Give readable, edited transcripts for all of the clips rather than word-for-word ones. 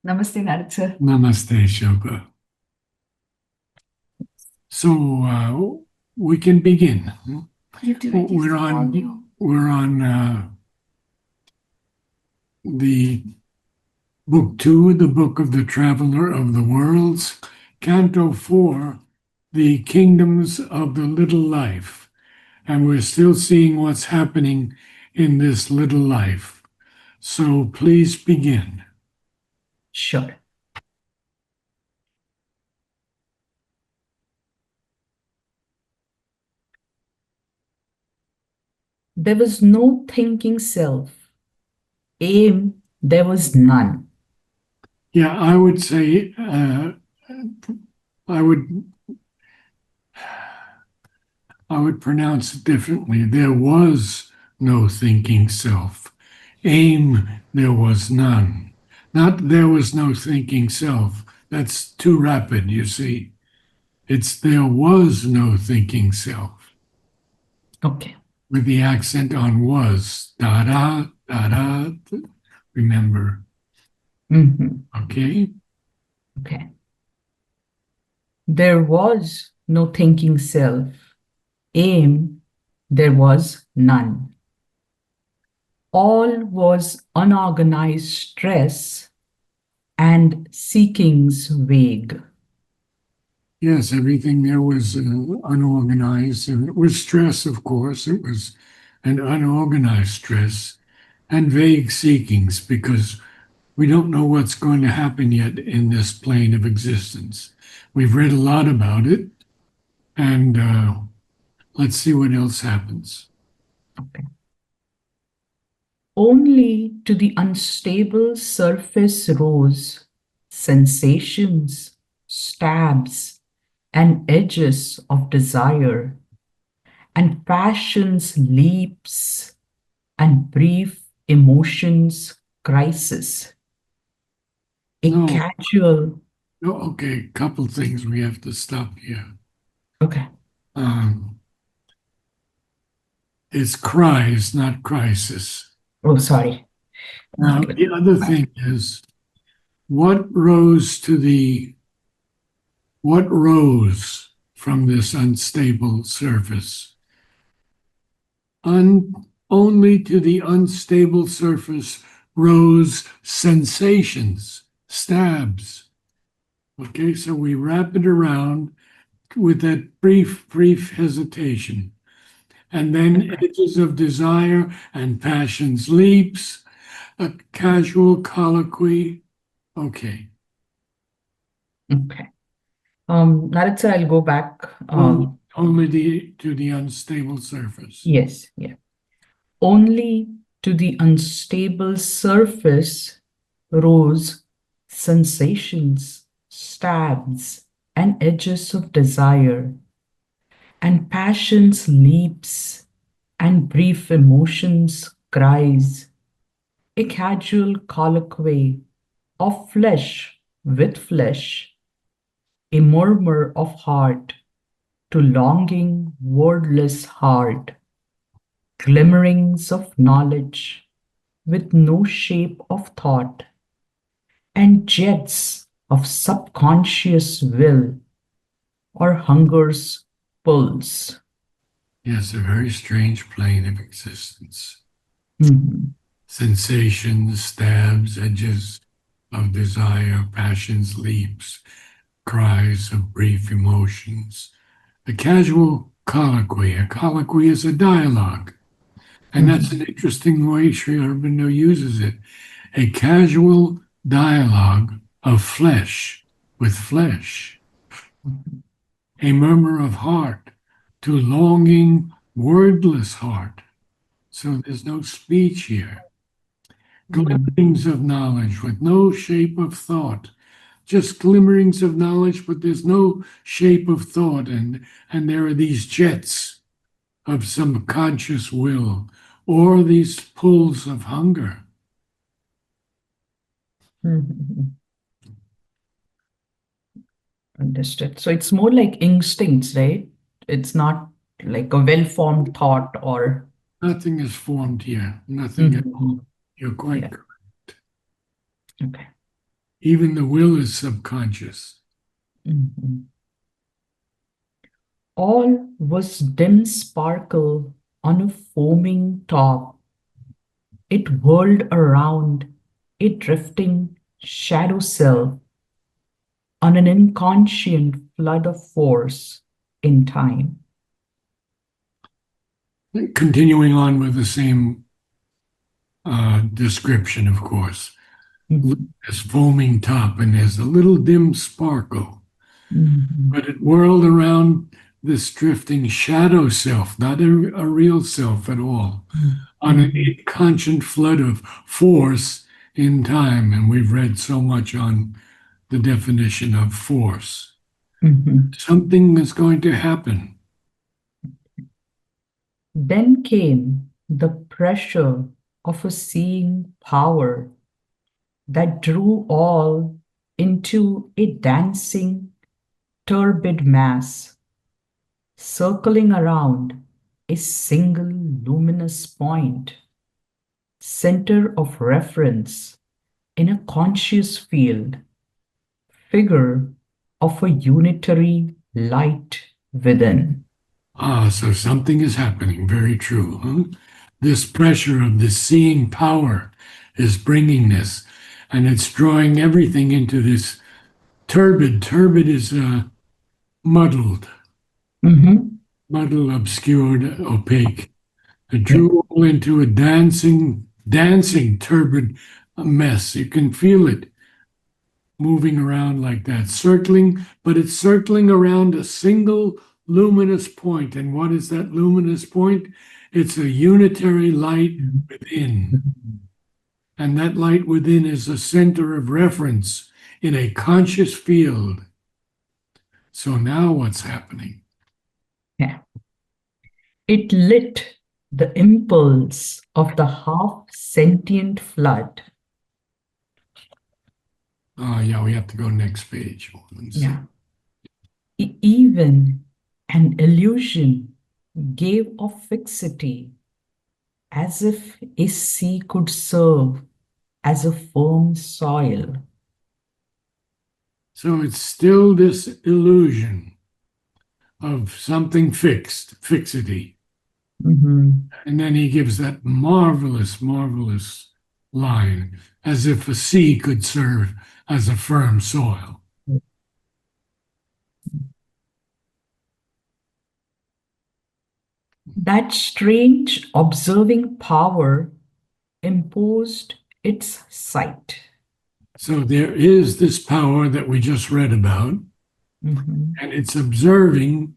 Namaste, Narad sir. Namaste, Shilpa. So we can begin. We're on the book two, the book of the Traveler of the Worlds, Canto 4, the Kingdoms of the Little Life. And we're still seeing what's happening in this little life. So please begin. Sure. There was no thinking self. Aim, there was none. Yeah, I would say I would I would pronounce it differently. There was no thinking self. Aim, there was none. Not there was no thinking self. That's too rapid, you see. It's there was no thinking self Okay. with the accent on was. Da da, da da. Remember. Mhm. Okay? Okay. There was no thinking self. Aim, there was none. All was unorganized stress and seekings vague. Yes, everything there was unorganized, and it was stress, of course. It was an unorganized stress and vague seekings because we don't know what's going to happen yet in this plane of existence. We've read a lot about it, and let's see what else happens. Okay. Only to the unstable surface rose sensations, stabs, and edges of desire, and passion's leaps, and brief emotions' crisis. A No, casual, no, okay, couple things we have to stop here. okay, Um, it's cries, not crisis. oh, sorry. Now, the other thing is what rose to the what rose from this unstable surface? Only to the unstable surface rose sensations, stabs. Okay, so we wrap it around with that brief hesitation. And then edges of desire and passion's leaps, a casual colloquy. Okay. Okay. Narad sir, I'll go back. Only to the unstable surface. Yes, yeah. Only to the unstable surface rose sensations, stabs, and edges of desire, and passion's leaps, and brief emotions' cries, a casual colloquy of flesh with flesh, a murmur of heart to longing, wordless heart, glimmerings of knowledge with no shape of thought, and jets of subconscious will or hunger's pulse. Yes, a very strange plane of existence. Mhm. Sensations, stabs, edges of desire, passions, leaps, cries of brief emotions. A casual colloquy. A colloquy is a dialogue. And that's an interesting way Sri Aurobindo uses it. A casual dialogue of flesh with flesh. Mhm. A murmur of heart to longing, wordless heart. So there's no speech here. Mhm. Glimmerings of knowledge with no shape of thought. Just glimmerings of knowledge, but there's no shape of thought. And there are these jets of some conscious will or these pulls of hunger. Mhm. Understood. So it's more like instincts, right? It's not like a well-formed thought or. Nothing is formed here, nothing at all. Mhm. You're quite Yeah. correct. Okay. Even the will is subconscious. Mhm. All was dim sparkle on a foaming top. It whirled around, a drifting shadow self on an inconscient flood of force in time. Continuing on with the same description, of course. Mhm. This foaming top, and there's a little dim sparkle, Mhm. but it whirled around this drifting shadow self, not a real self at all, on an Mhm. inconscient flood of force in time. And we've read so much on the definition of force. Mhm. Something is going to happen. Then came the pressure of a seeing power that drew all into a dancing, turbid mass, circling around a single luminous point, center of reference in a conscious field, figure of a unitary light within. Ah, so something is happening. Very true. Huh? This pressure of this seeing power is bringing this, and it's drawing everything into this turbid. Turbid is muddled, Mhm. muddled, obscured, opaque. It Yeah. drew all into a dancing, turbid mess. You can feel it moving around like that, circling, but it's circling around a single luminous point. And what is that luminous point? It's a unitary light within. Mhm. And that light within is a center of reference in a conscious field. So now what's happening? Yeah. It lit the impulse of the half sentient flood. Oh, yeah, we have to go next page. Let's see. Yeah. Even an illusion gave of fixity, as if a sea could serve as a firm soil. So it's still this illusion of something fixed, fixity. Mhm. And then he gives that marvelous, marvelous line, as if a sea could serve as a firm soil. That strange observing power imposed its sight. So there is this power that we just read about, Mhm. and it's observing,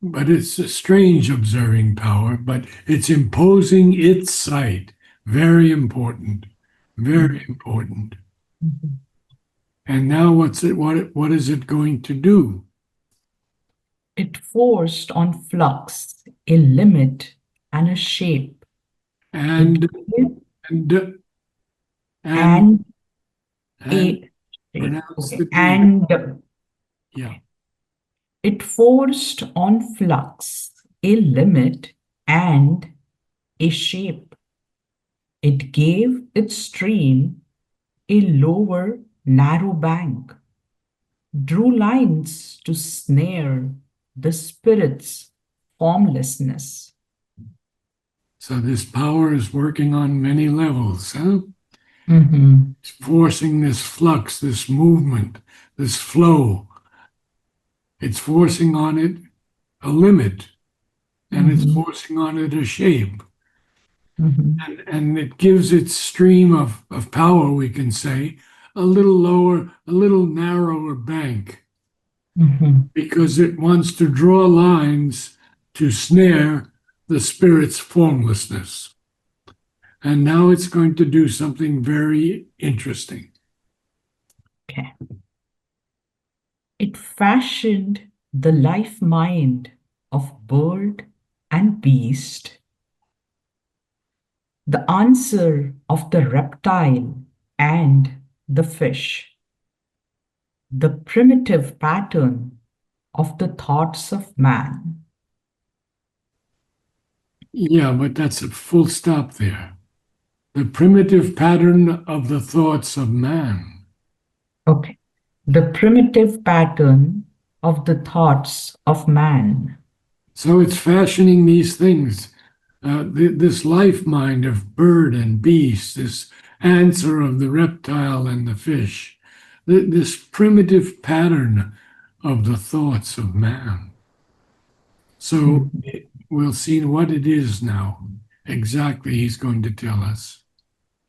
but it's a strange observing power, but it's imposing its sight. Very important. Very Mhm. important. Mhm. And now what is it going to do? It forced on flux a limit and a shape. It And gave and and and and a shape. pronounce the Okay. D. And Yeah. it forced on flux a limit and a shape. It gave its stream a lower, narrow bank, drew lines to snare the spirit's formlessness. So this power is working on many levels, huh? Mhm. It's forcing this flux, this movement, this flow. It's forcing on it a limit, and it's Mhm. forcing on it a shape. Mhm. And it gives its stream of power, we can say, a little lower, a little narrower bank, Mhm. because it wants to draw lines to snare the spirit's formlessness. And now it's going to do something very interesting. Okay. It fashioned the life mind of bird and beast, the answer of the reptile and the fish, the primitive pattern of the thoughts of man. Yeah, but that's a full stop there. the primitive pattern of the thoughts of man. Okay. The primitive pattern of the thoughts of man. So it's fashioning these things, this life mind of bird and beast, this answer of the reptile and the fish, this primitive pattern of the thoughts of man. So Mhm. we'll see what it is now. Exactly, he's going to tell us.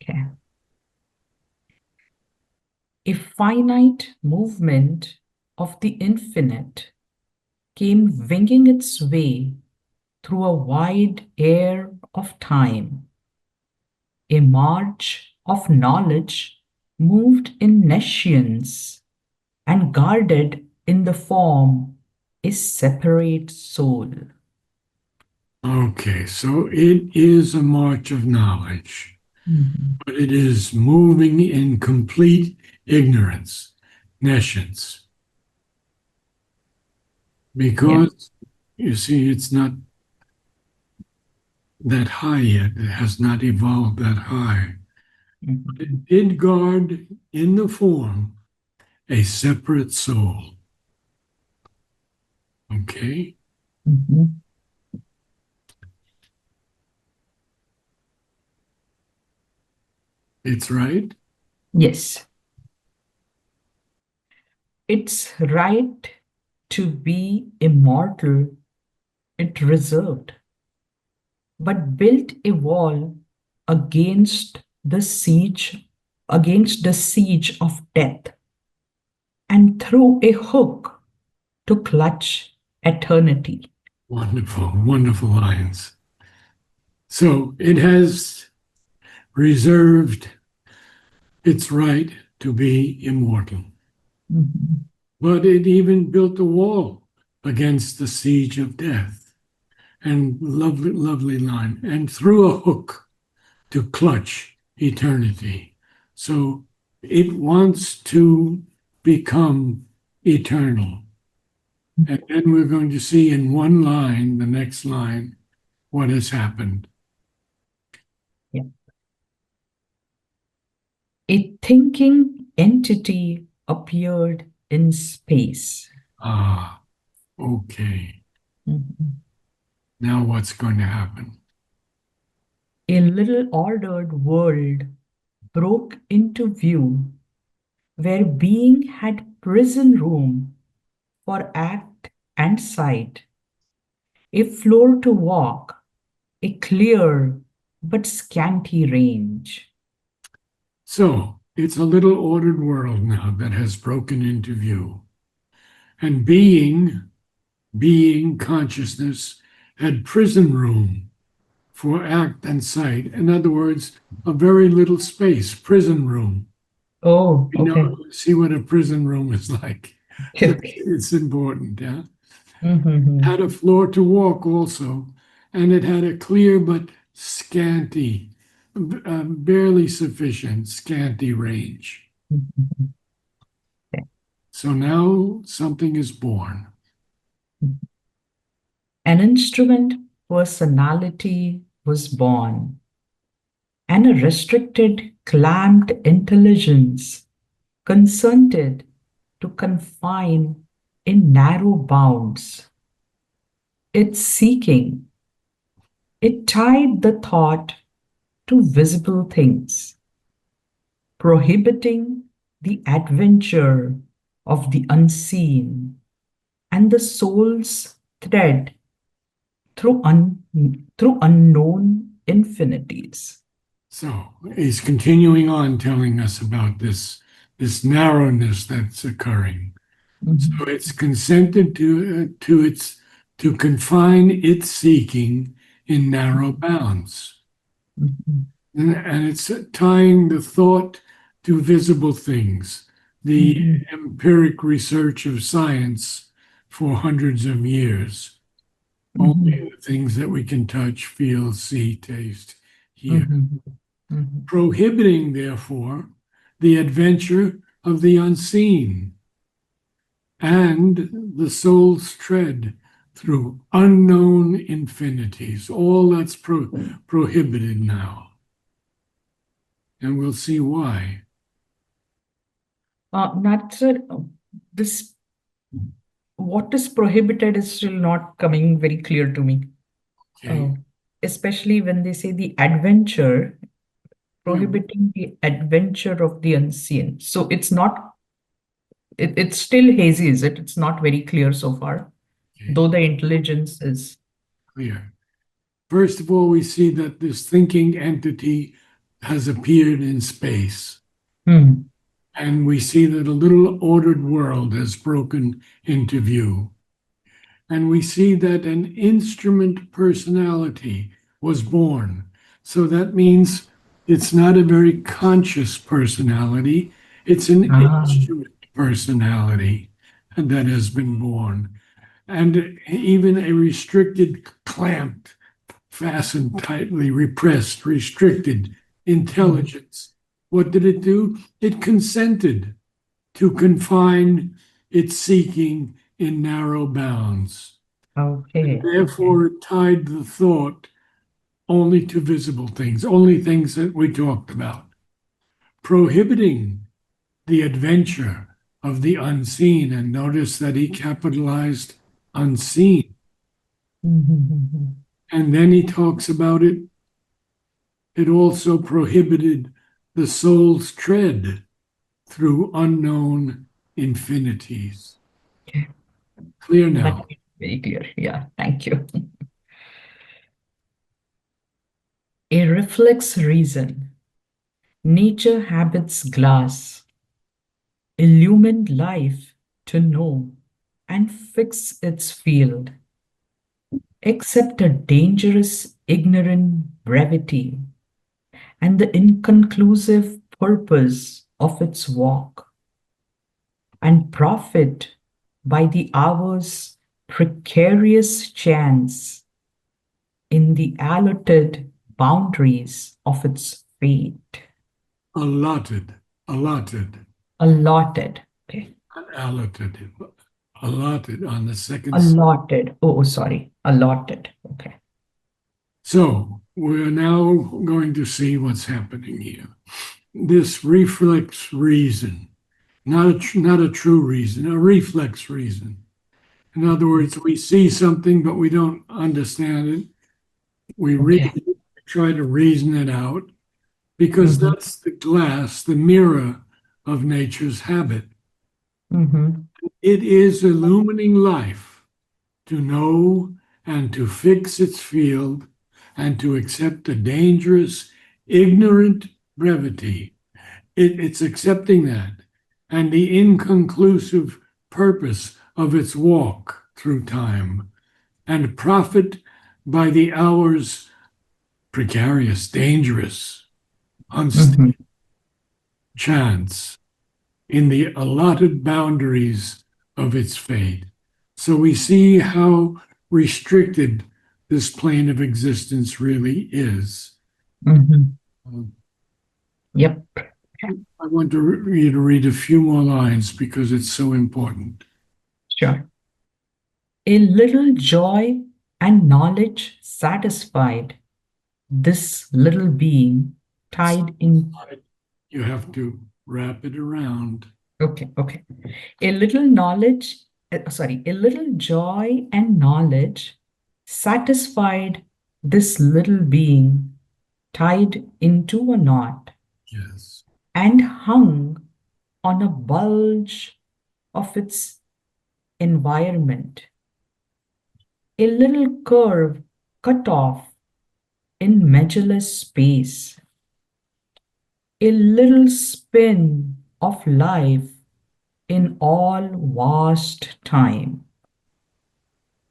Okay. A finite movement of the infinite came winging its way through a wide air of time. A march of knowledge moved in nescience and guarded in the form a separate soul. Okay, so it is a march of knowledge, Mhm. but it is moving in complete ignorance, nescience, Yeah. because you see, it's not that high yet. It has not evolved that high. But Mhm. it did guard in the form a separate soul. Okay, Mhm. it's right. Yes, its right to be immortal it reserved, but built a wall against the siege, against the siege of death, and threw a hook to clutch eternity. Wonderful, wonderful lines. So it has reserved its right to be immortal. Mhm. But it even built a wall against the siege of death. And lovely, lovely line. And threw a hook to clutch eternity. So it wants to become eternal. And then we're going to see in one line, the next line, what has happened. Yeah. A thinking entity appeared in space. Ah, okay. Mhm. Now what's going to happen? A little ordered world broke into view where being had prison room for act and sight, a floor to walk, a clear but scanty range. So it's a little ordered world now that has broken into view. And being consciousness had prison room for act and sight. In other words, a very little space, prison room. Oh, You okay. know, see what a prison room is like. Okay. It's important, yeah. Mm-hmm. Had a floor to walk also, and it had a clear but scanty, barely sufficient, scanty range. Mhm. So now something is born. An instrument personality was born, and a restricted, clamped intelligence consented to confine in narrow bounds its seeking. It tied the thought to visible things, prohibiting the adventure of the unseen and the soul's thread through unknown infinities. So he's continuing on telling us about this narrowness that's occurring. So Mhm, it's consented to its to confine its seeking in narrow bounds, mhm, and it's tying the thought to visible things. The mhm, empiric research of science for hundreds of years, mhm, only the things that we can touch, feel, see, taste, hear, mhm, mhm, prohibiting, therefore, the adventure of the unseen and the soul's tread through unknown infinities. All that's prohibited now. and we'll see why. Not sir, this what is prohibited is still not coming very clear to me. Okay. Uh, Especially when they say the adventure, Yeah, prohibiting the adventure of the unseen. So it's not, it's still hazy, is it? It's not very clear so far, okay. though the intelligence is. Clear. First of all, we see that this thinking entity has appeared in space. Hmm. And we see that a little ordered world has broken into view. And we see that an instrument personality was born. So that means it's not a very conscious personality, it's an Ah, instrument personality that has been born. And even a restricted, clamped, fastened tightly, repressed, restricted hmm. intelligence. What did it do? It consented to confine its seeking in narrow bounds. And Okay, okay. therefore, it tied the thought only to visible things, only things that we talked about, prohibiting the adventure of the unseen. And notice that he capitalized unseen. Mhm. And then he talks about it. It also prohibited the soul's tread through unknown infinities. Okay, Clear that now. is very clear. Yeah, thank you. A reflex reason. Nature habits glass, illumined life to know and fix its field, except a dangerous, ignorant brevity and the inconclusive purpose of its walk, and profit by the hour's precarious chance in the allotted boundaries of its fate. Allotted, allotted, Allotted. Okay. allotted, allotted on the second. Allotted. Oh, sorry. Allotted. Okay. So we're now going to see what's happening here. This reflex reason, not a true reason, a reflex reason. In other words, we see something, but we don't understand it. We read Okay. it, try to reason it out, because Mm-hmm. that's the glass, the mirror of nature's habit. Mm-hmm. It is illumining life to know and to fix its field and to accept the dangerous, ignorant brevity. It's accepting that and the inconclusive purpose of its walk through time and profit by the hour's precarious, dangerous, unstable Mm-hmm. chance in the allotted boundaries of its fate. So we see how restricted this plane of existence really is. Mm-hmm. Um, Yep. I want you to read a few more lines because it's so important. Sure. A little joy and knowledge satisfied, this little being tied in. You have to wrap it around. Okay, okay. A little knowledge, a little joy and knowledge satisfied this little being tied into a knot Yes. and hung on a bulge of its environment. A little curve cut off in measureless space, a little spin of life in all vast time.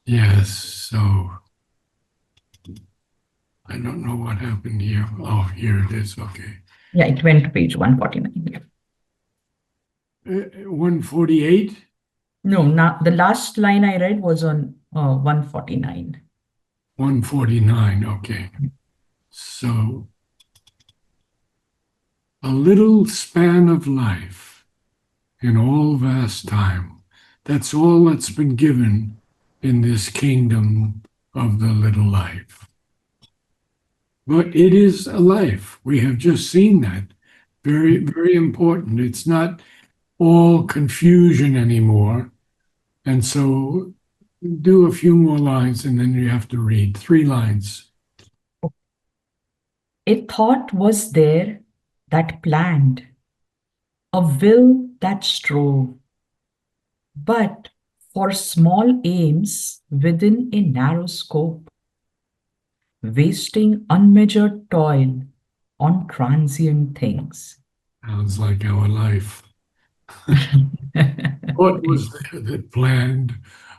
Yes. So I don't know what happened here. Oh, here it is. Okay. Yeah, it went to page 149. Yeah. 148. No, not, the last line I read was on 149. 149. Okay. So a little span of life in all vast time. That's all that's been given in this kingdom of the little life. But it is a life. We have just seen that. Very, very important. It's not all confusion anymore. And so do a few more lines and then you have to read 3 lines. A thought was there that planned, a will that strove, but for small aims within a narrow scope, wasting unmeasured toil on transient things. Sounds like our life. What was there that planned?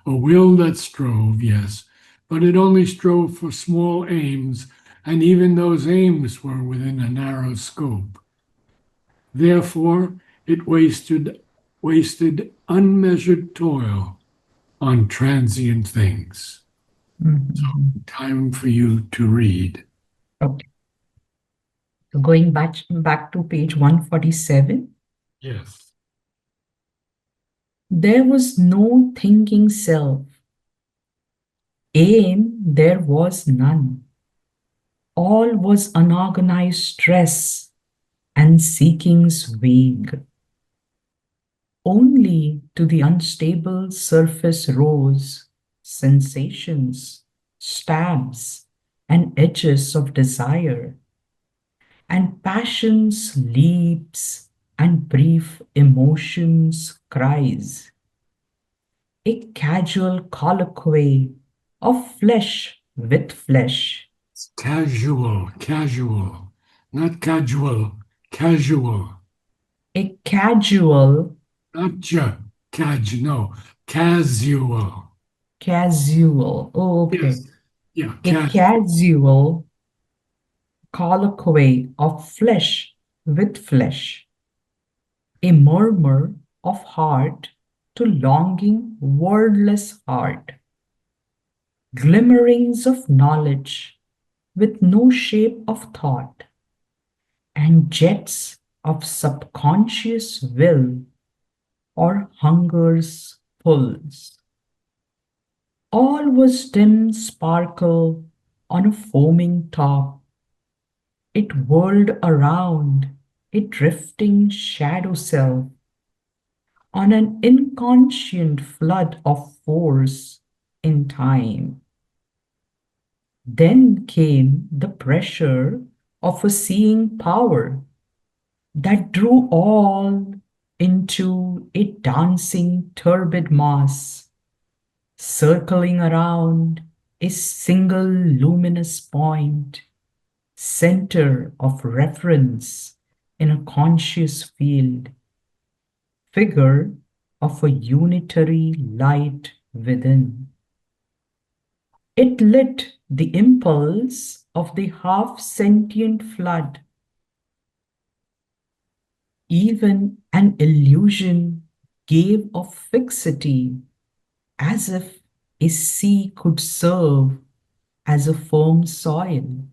A will that strove, yes, but it only strove for small aims, and even those aims were within a narrow scope. Therefore, it wasted unmeasured toil on transient things. Mhm. Time for you to read. Okay. So going back to page 147, Yes. there was no thinking self. Aim there was none. All was unorganized stress and seekings vague. Only to the unstable surface rose sensations, stabs, and edges of desire, and passion's leaps and brief emotions' cries. A casual colloquy of flesh with flesh. Casual, casual, not casual, casual, A casual, not no, casual. casual, oh, okay. Yes. Yeah, A casual colloquy of flesh with flesh. A murmur of heart to longing, wordless heart. Glimmerings of knowledge with no shape of thought, and jets of subconscious will or hunger's pulse. All was dim sparkle on a foaming top. It whirled around, a drifting shadow self, on an inconscient flood of force in time. Then came the pressure of a seeing power that drew all into a dancing turbid mass, circling around a single luminous point, center of reference in a conscious field, figure of a unitary light within. It lit the impulse of the half sentient flood, even an illusion gave of fixity, as if a sea could serve as a firm soil.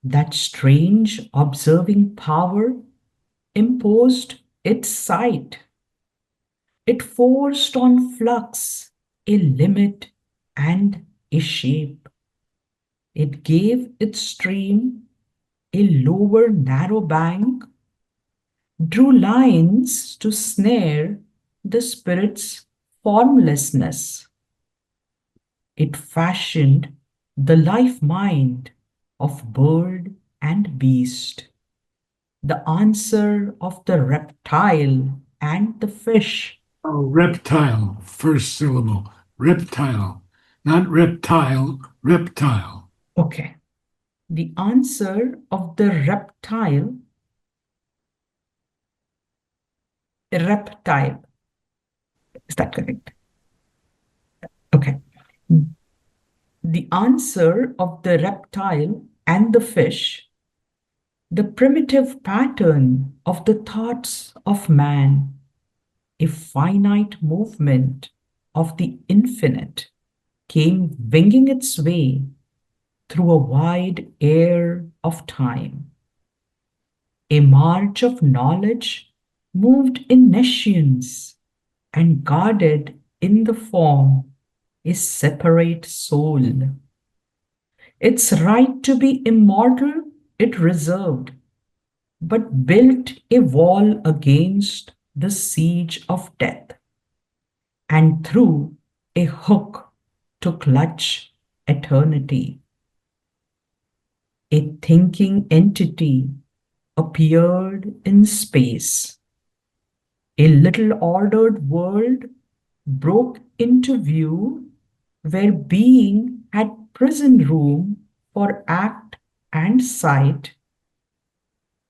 That strange observing power imposed its sight. It forced on flux a limit and a shape. It gave its stream a lower narrow bank, drew lines to snare the spirit's formlessness. It fashioned the life mind of bird and beast, the answer of the reptile and the fish. Oh, reptile, first syllable. Reptile, not reptile, reptile. Okay. The answer of the reptile. Is that correct? Okay. The answer of the reptile and the fish, the primitive pattern of the thoughts of man, a finite movement of the infinite, came winging its way through a wide air of time. A march of knowledge moved in nescience and guarded in the form a separate soul. Its right to be immortal it reserved, but built a wall against the siege of death, and threw a hook to clutch eternity. A thinking entity appeared in space. A little ordered world broke into view where being had prison room for act and sight,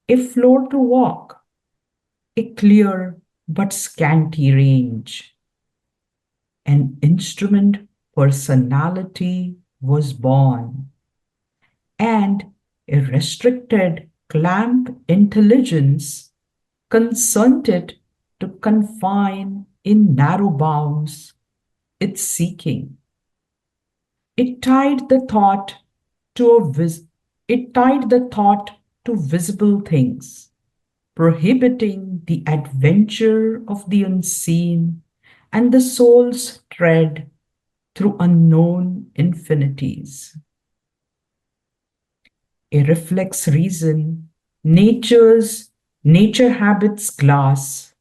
a floor to walk, a clear but scanty range. An instrument personality was born, and a restricted clamp intelligence consented to confine in narrow bounds its seeking. It tied the thought to it tied the thought to visible things, prohibiting the adventure of the unseen and the soul's tread through unknown infinities. A reflex reason, nature habits glass,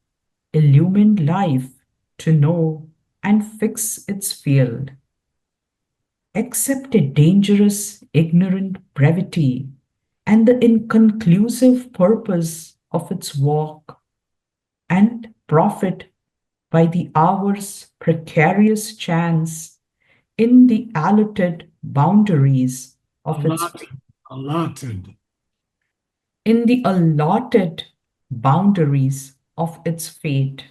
illumined life to know and fix its field. Accept a dangerous, ignorant brevity and the inconclusive purpose of its walk, and profit by the hour's precarious chance in the allotted boundaries of its Allotted. fate. Allotted. In the allotted boundaries of its fate,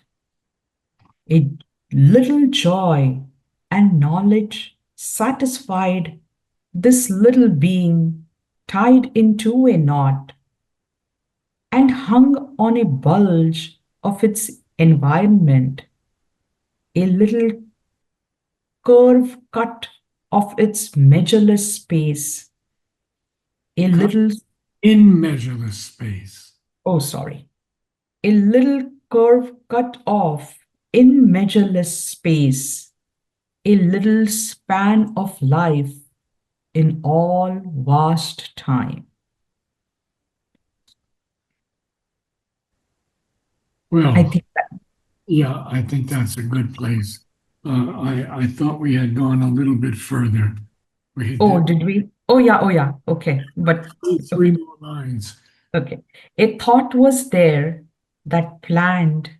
a little joy and knowledge satisfied this little being tied into a knot and hung on a bulge of its environment, a little curve cut of its measureless space, a Cut little, in measureless space. oh, sorry, a little curve cut off in measureless space, a little span of life in all vast time. I Well, think that, yeah, I think that's a good place. I thought we had gone a little bit further. We oh, did did we? Oh, yeah, okay, but three okay, more lines. okay. A thought was there that planned,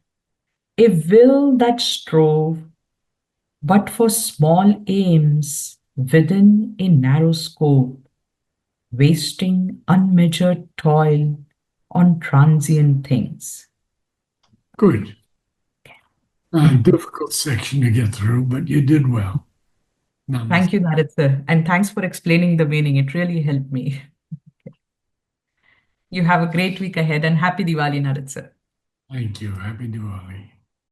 a will that strove, but for small aims within a narrow scope, wasting unmeasured toil on transient things. Good. Difficult section to get through, but you did well. Namaste. Thank you, Narad sir, and thanks for explaining the meaning. It really helped me. You have a great week ahead and happy Diwali, Narad sir. Thank you. Happy Diwali.